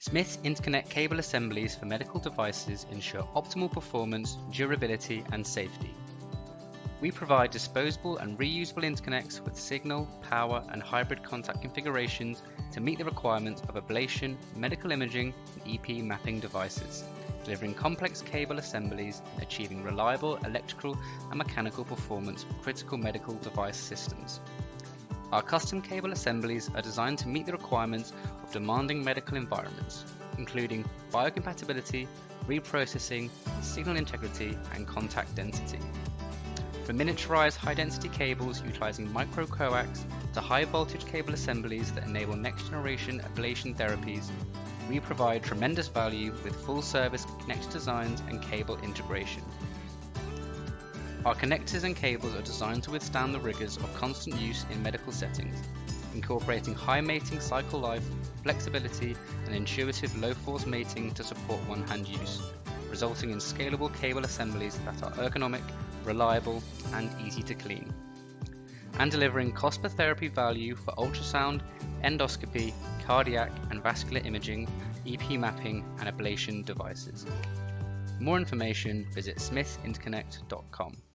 Smith's Interconnect cable assemblies for medical devices ensure optimal performance, durability, and safety. We provide disposable and reusable interconnects with signal, power, and hybrid contact configurations to meet the requirements of ablation, medical imaging, and EP mapping devices, delivering complex cable assemblies and achieving reliable electrical and mechanical performance for critical medical device systems. Our custom cable assemblies are designed to meet the requirements of demanding medical environments, including biocompatibility, reprocessing, signal integrity, and contact density. From miniaturized high-density cables utilizing micro-coax to high-voltage cable assemblies that enable next-generation ablation therapies, we provide tremendous value with full-service connector designs and cable integration. Our connectors and cables are designed to withstand the rigors of constant use in medical settings, incorporating high mating cycle life, flexibility, and intuitive low-force mating to support one-hand use, resulting in scalable cable assemblies that are ergonomic, reliable, and easy to clean, and delivering cost per therapy value for ultrasound, endoscopy, cardiac and vascular imaging, EP mapping, and ablation devices. For more information, visit smithinterconnect.com.